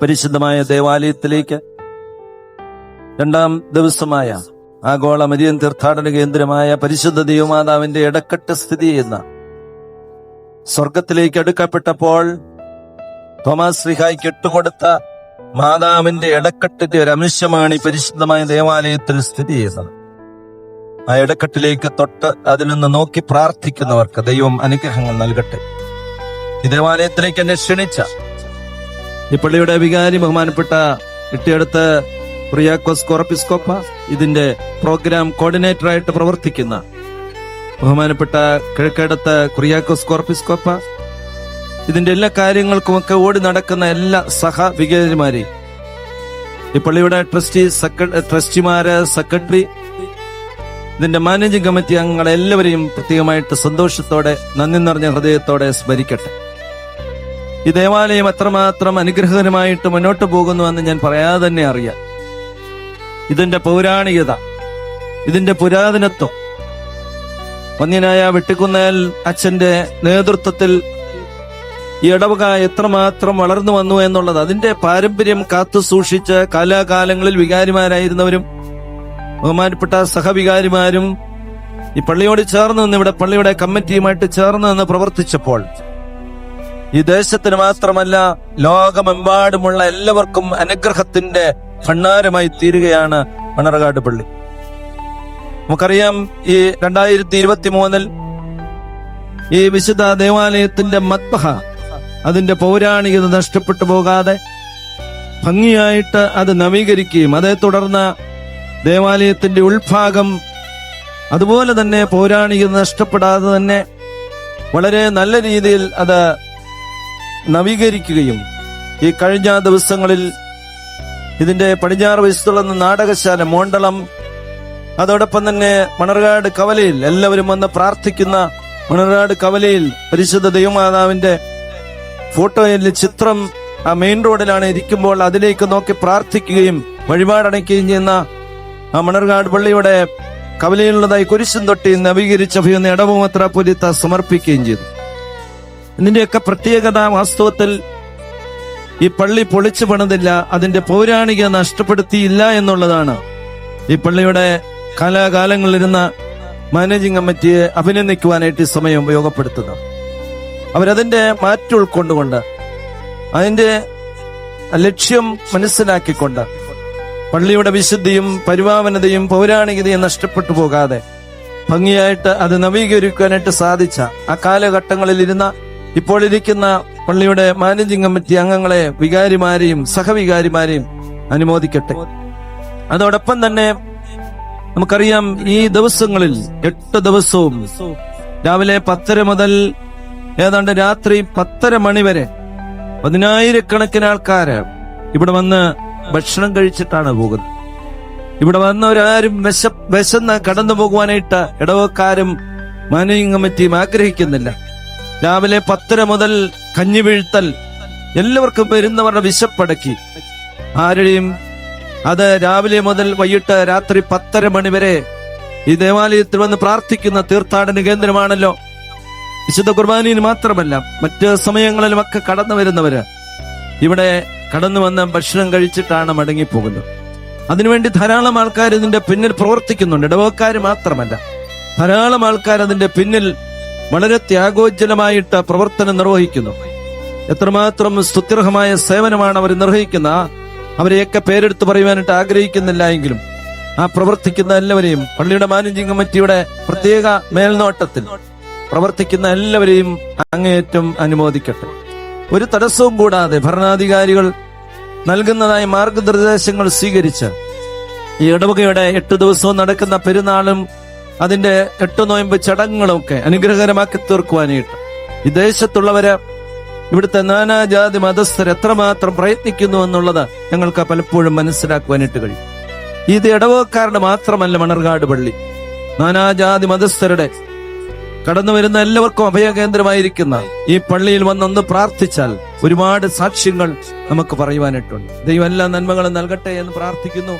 പരിശുദ്ധമായ ദേവാലയത്തിലേക്ക് രണ്ടാം ദിവസമായ ആഗോള മരിയൻ തീർത്ഥാടന കേന്ദ്രമായ പരിശുദ്ധ ദൈവമാതാവിന്റെ ഇടക്കെട്ട് സ്ഥിതി ചെയ്യുന്ന സ്വർഗത്തിലേക്ക് അടുക്കപ്പെട്ടപ്പോൾ തോമാസ് ശ്ലീഹായ്ക്ക് ഇട്ടുകൊടുത്ത മാതാവിന്റെ ഇടക്കെട്ടിന്റെ ഒരു അംശമാണ് ഈ പരിശുദ്ധമായ ദേവാലയത്തിൽ സ്ഥിതി ചെയ്യുന്നത്. ആ ഇടക്കെട്ടിലേക്ക് തൊട്ട് അതിൽ നിന്ന് നോക്കി പ്രാർത്ഥിക്കുന്നവർക്ക് ദൈവം അനുഗ്രഹങ്ങൾ നൽകട്ടെ. ഈ ദേവാലയത്തിലേക്ക് എന്നെ ക്ഷണിച്ച ഈ പള്ളിയുടെ വികാരി ബഹുമാനപ്പെട്ട ഇട്ടിയടുത്ത് കുറിയാക്കോസ് കോർപ്പിസ്കോപ്പ, ഇതിന്റെ പ്രോഗ്രാം കോർഡിനേറ്ററായിട്ട് പ്രവർത്തിക്കുന്ന ബഹുമാനപ്പെട്ട കിഴക്കേടത്ത് കുറിയാക്കോസ് കോർപ്പിസ്കോപ്പ, ഇതിന്റെ എല്ലാ കാര്യങ്ങൾക്കുമൊക്കെ ഓടി നടക്കുന്ന എല്ലാ സഹവികാരിമാരെയും, ഈ പള്ളിയുടെ ട്രസ്റ്റിമാര്, സെക്രട്ടറി, ഇതിന്റെ മാനേജിംഗ് കമ്മിറ്റി അംഗങ്ങളെ എല്ലാവരെയും പ്രത്യേകമായിട്ട് സന്തോഷത്തോടെ നന്ദി നിറഞ്ഞ ഹൃദയത്തോടെ സ്മരിക്കട്ടെ. ഈ ദേവാലയം എത്രമാത്രം അനുഗ്രഹകരമായിട്ട് മുന്നോട്ട് പോകുന്നുവെന്ന് ഞാൻ പറയാതെ തന്നെ അറിയാം. ഇതിന്റെ പൗരാണികത, ഇതിന്റെ പുരാതനത്വം, വന്യനായ വെട്ടിക്കുന്നേൽ അച്ഛന്റെ നേതൃത്വത്തിൽ ഈ ഇടവക എത്രമാത്രം വളർന്നു വന്നു എന്നുള്ളത്, അതിന്റെ പാരമ്പര്യം കാത്തു സൂക്ഷിച്ച് കാലാകാലങ്ങളിൽ വികാരിമാരായിരുന്നവരും ബഹുമാനപ്പെട്ട സഹവികാരിമാരും ഈ പള്ളിയോട് ചേർന്ന് നിന്ന് ഇവിടെ പള്ളിയുടെ കമ്മിറ്റിയുമായിട്ട് ചേർന്ന് നിന്ന് പ്രവർത്തിച്ചപ്പോൾ ഈ ദേശത്തിന് മാത്രമല്ല ലോകമെമ്പാടുമുള്ള എല്ലാവർക്കും അനുഗ്രഹത്തിന്റെ ഭണ്ഡാരമായി തീരുകയാണ് മണർകാട് പള്ളി. നമുക്കറിയാം, ഈ 2023 ഈ വിശുദ്ധ ദേവാലയത്തിന്റെ മത്ബഹ, അതിന്റെ പൗരാണികത നഷ്ടപ്പെട്ടു പോകാതെ ഭംഗിയായിട്ട് അത് നവീകരിക്കുകയും അതേ തുടർന്ന് ദേവാലയത്തിന്റെ ഉൾഭാഗം അതുപോലെ തന്നെ പൗരാണികത നഷ്ടപ്പെടാതെ തന്നെ വളരെ നല്ല രീതിയിൽ അത് നവീകരിക്കുകയും ഈ കഴിഞ്ഞ ദിവസങ്ങളിൽ ഇതിന്റെ പടിഞ്ഞാറ് വശത്തുള്ള നാടകശാല മോണ്ടളം, അതോടൊപ്പം തന്നെ മണർകാട് കവലയിൽ എല്ലാവരും വന്ന് പ്രാർത്ഥിക്കുന്ന മണർകാട് കവലയിൽ പരിശുദ്ധ ദൈവമാതാവിന്റെ ഫോട്ടോയിൽ ചിത്രം ആ മെയിൻ റോഡിലാണ് ഇരിക്കുമ്പോൾ അതിലേക്ക് നോക്കി പ്രാർത്ഥിക്കുകയും വഴിപാടടയ്ക്കുകയും ചെയ്യുന്ന ആ മണർകാട് പള്ളിയുടെ കവലയിലുള്ളതായി കുരിശും തൊട്ടി നവീകരിച്ച ഇടവും മെത്രാപ്പോലീത്ത സമർപ്പിക്കുകയും ചെയ്തു. ഇതിന്റെയൊക്കെ പ്രത്യേകത, വാസ്തവത്തിൽ ഈ പള്ളി പൊളിച്ചു പണിതില്ല, അതിന്റെ പൗരാണിക നഷ്ടപ്പെടുത്തിയില്ല എന്നുള്ളതാണ് ഈ പള്ളിയുടെ കാലാകാലങ്ങളിലിരുന്ന മാനേജിംഗ് കമ്മിറ്റിയെ അഭിനന്ദിക്കുവാനായിട്ട് ഈ സമയം ഉപയോഗപ്പെടുത്തുന്നത്. അവരതിന്റെ മാറ്റി ഉൾക്കൊണ്ടുകൊണ്ട് അതിന്റെ ലക്ഷ്യം മനസ്സിലാക്കിക്കൊണ്ട് പള്ളിയുടെ വിശുദ്ധിയും പരിപാവനതയും പൗരാണികതയും നഷ്ടപ്പെട്ടു പോകാതെ ഭംഗിയായിട്ട് അത് നവീകരിക്കാനായിട്ട് സാധിച്ച ആ കാലഘട്ടങ്ങളിലിരുന്ന ഇപ്പോൾ ഇരിക്കുന്ന പള്ളിയുടെ മാനേജിംഗ് കമ്മിറ്റി അംഗങ്ങളെ, വികാരിമാരെയും സഹവികാരിമാരെയും അനുമോദിക്കട്ടെ. അതോടൊപ്പം തന്നെ നമുക്കറിയാം, ഈ ദിവസങ്ങളിൽ 8 ദിവസവും രാവിലെ 10 മുതൽ ഏതാണ്ട് രാത്രി 10:30 മണി വരെ 10,000-കണക്കിന് ആൾക്കാര് ഇവിടെ വന്ന് ഭക്ഷണം കഴിച്ചിട്ടാണ് പോകുന്നത്. ഇവിടെ വന്നവരാരും വിശന്ന് കടന്നു പോകുവാനായിട്ട് ഇടവക്കാരും മാനേജിംഗ് കമ്മിറ്റിയും ആഗ്രഹിക്കുന്നില്ല. രാവിലെ 10:30 മുതൽ കഞ്ഞി വീഴ്ത്തൽ, എല്ലാവർക്കും വരുന്നവരുടെ വിശപ്പടക്കി ആരുടെയും അത് രാവിലെ മുതൽ വൈകിട്ട് രാത്രി 10:30 മണി വരെ ഈ ദേവാലയത്തിൽ വന്ന് പ്രാർത്ഥിക്കുന്ന തീർത്ഥാടന കേന്ദ്രമാണല്ലോ. വിശുദ്ധ കുർബാനയിൽ മാത്രമല്ല മറ്റ് സമയങ്ങളിലുമൊക്കെ കടന്നു വരുന്നവര് ഇവിടെ കടന്നു വന്ന് ഭക്ഷണം കഴിച്ചിട്ടാണ് മടങ്ങിപ്പോകുന്നത്. അതിനുവേണ്ടി ധാരാളം ആൾക്കാർ ഇതിന്റെ പിന്നിൽ പ്രവർത്തിക്കുന്നുണ്ട്. ഇടവക്കാര് മാത്രമല്ല, ധാരാളം ആൾക്കാർ അതിന്റെ പിന്നിൽ വളരെ ത്യാഗോജ്ജലമായിട്ട് പ്രവർത്തനം നിർവഹിക്കുന്നു. എത്രമാത്രം സ്തുത്യർഹമായ സേവനമാണ് അവർ നിർവഹിക്കുന്ന. അവരെയൊക്കെ പേരെടുത്ത് പറയുവാനായിട്ട് ആഗ്രഹിക്കുന്നില്ല എങ്കിലും ആ പ്രവർത്തിക്കുന്ന എല്ലാവരെയും, പള്ളിയുടെ മാനേജിംഗ് കമ്മിറ്റിയുടെ പ്രത്യേക മേൽനോട്ടത്തിൽ പ്രവർത്തിക്കുന്ന എല്ലാവരെയും അങ്ങേയറ്റം അനുമോദിക്കട്ടെ. ഒരു തടസ്സവും കൂടാതെ ഭരണാധികാരികൾ നൽകുന്നതായ മാർഗനിർദ്ദേശങ്ങൾ സ്വീകരിച്ച് ഈ ഇടവകയുടെ 8 ദിവസവും നടക്കുന്ന പെരുന്നാളും അതിന്റെ 8 നോയമ്പ് ചടങ്ങുകളും ഒക്കെ അനുഗ്രഹകരമാക്കി തീർക്കുവാനായിട്ട് ഈ ദേശത്തുള്ളവര്, ഇവിടുത്തെ നാനാജാതി മതസ്ഥർ എത്രമാത്രം പ്രയത്നിക്കുന്നു എന്നുള്ളത് ഞങ്ങൾക്ക് പലപ്പോഴും മനസ്സിലാക്കുവാനായിട്ട് കഴിയും. ഇത് ഇടവകക്കാരുടെ മാത്രമല്ല മണർകാട് പള്ളി, നാനാജാതി മതസ്ഥരുടെ കടന്നു വരുന്ന എല്ലാവർക്കും അഭയകേന്ദ്രമായിരിക്കുന്ന ഈ പള്ളിയിൽ വന്നൊന്ന് പ്രാർത്ഥിച്ചാൽ ഒരുപാട് സാക്ഷ്യങ്ങൾ നമുക്ക് പറയുവാനായിട്ടുണ്ട്. ദൈവം എല്ലാ നന്മകളും നൽകട്ടെ എന്ന് പ്രാർത്ഥിക്കുന്നു.